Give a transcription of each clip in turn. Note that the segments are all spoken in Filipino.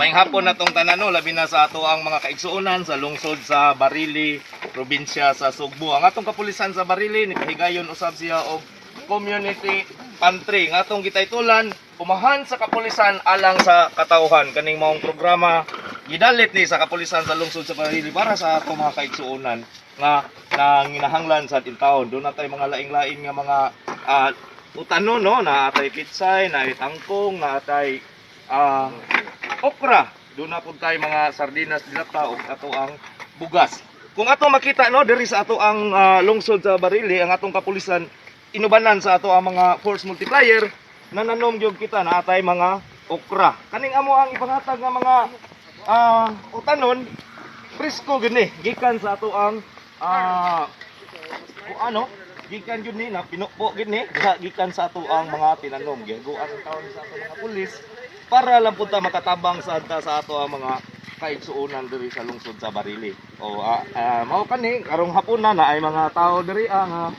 Maayong hapon na tong tanan, no, labi na sa ato ang mga kaigsuonan sa lungsod sa Barili, probinsya sa Sugbo. Ang atong kapulisan sa Barili nipahigayon usab siya og community pantry. Nga atong gitaytulan, pumahan sa kapulisan alang sa katawhan. Kaning maong programa gidalit ni sa kapulisan sa lungsod sa Barili para sa atong mga kaigsuonan nga nanginahanglan sa ating taon. Doon na tayo mga laing-laing nga mga utanon, no, na atay pitsay, na tangkong, na atay okra. Doon na po tayo mga sardinas dilata o ato ang bugas. Kung ato makita, no, diri sa ato ang lungsod sa Barili, ang atong kapulisan inubanan sa ato ang mga force multiplier, nananom gyud kita na atay mga okra. Kaning amo ang ipanghatag nga mga utanon presko gini gikan sa ato ang gikan gyud ni na pinukpo gyud ni gikan sa ato ang mga tinanom. Gihaguan ang taon sa ato mga pulis para lang punta makatabang sa ato ang mga kaigsuonan diri sa lungsod sa Barili. O mao kani karong hapon na ay mga tao diri ang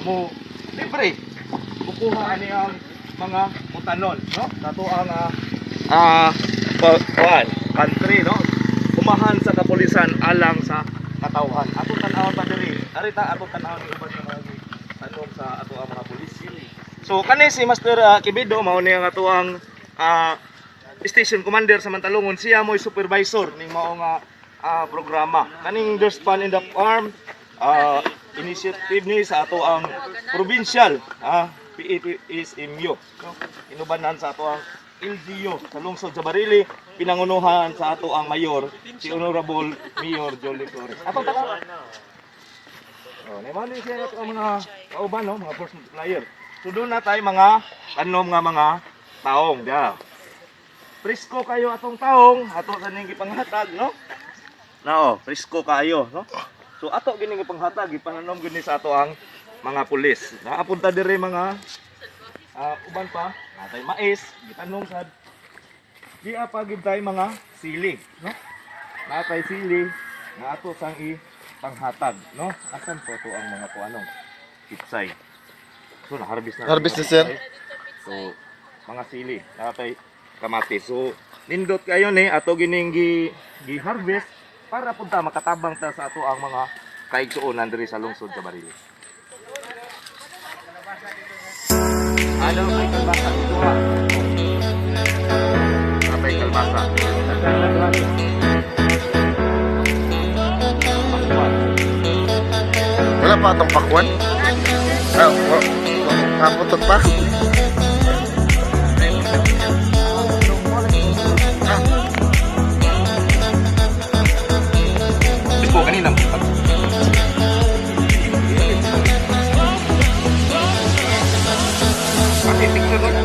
mo libre kukuha ani ang mga utanon, no, nato ang country, no, kumahan sa kapulisan alang sa katawhan. Ato tan-awon pa diri arita ato tan-awon ni uban mga tanom sa ato ang mga pulis. So kani si Master Kibido mao ni ang ato ang station commander sa Mantalungon. Siya mo'y supervisor ning mao nga programa. Kaning There's Fun in the Farm initiative ni sa ato ang provincial PAPSMU, no? Inubanan sa ato ang LGU sa lungsod sa Barili, pinangunuhan sa ato ang mayor, si Honorable Mayor Jolie Flores. Ato tala. Naman siya ato ang mga kauban, no, mga force multiplier. So doon na tayo mga tanom nga mga taong da. Presko kayo atong taong, ato sa ning gipanghatag, no? Nao, presko kayo, no? So ato gini gipanghatag, ipananom gini sa ato ang mga pulis. Naapunta diri mga uban pa, atay mais, gitanom sad. Di pa gid tay mga sili, no? Natay sili na ato sang ipanghatag, no? Asan po to ang mga kuanong pitsay. So na-harvest na. Harvest na sir. So mga sili, natay kamatis. So nindot kayo ni ato gining gi-harvest para punta makatabang ta sa ato ang mga kaigsuonan diri sa lungsod sa Barili. Ano may kalbasa dito ha? May kalbasa. Wala pa itong pakwan? Kaputot pa? Ito kanina. Pati picture mo.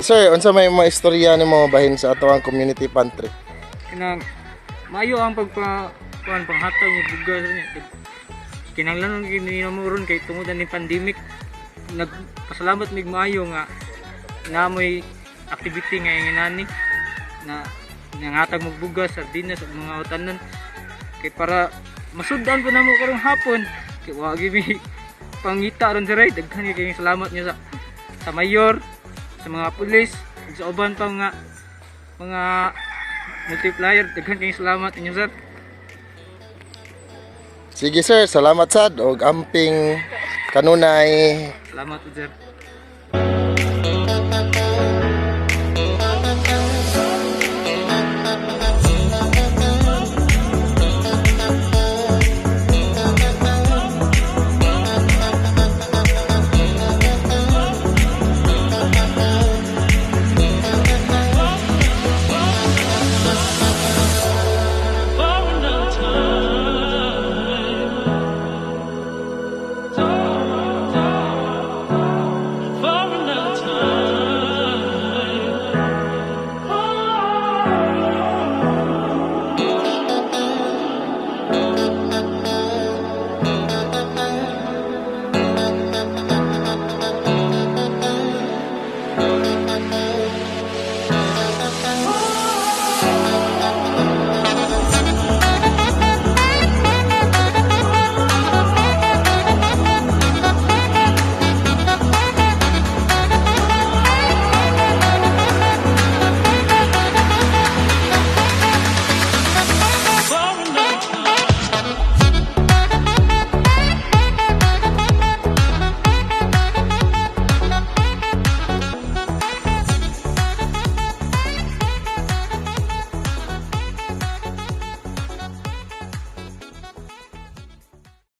Sir, unsa may mga istorya nimo bahin sa ato ang community pantry? Kinang maayo ang panghatag ng bugas niya. Kinanglan gini namuron kay tungod ni pandemic. Nagpasalamat mig maayo nga namoy activity nga inginani na nangatag mo bugas, sardinas ug mga utanon kay para masudan pa namo karong hapon. Kay wa gyud pangita ron diray daghan kay salamat niya sa mayor, sa mga pulis, sa uban pa mga multiplier, daghan kayong salamat inyo sir. Sige sir, salamat sad og amping kanunay. Salamat sir.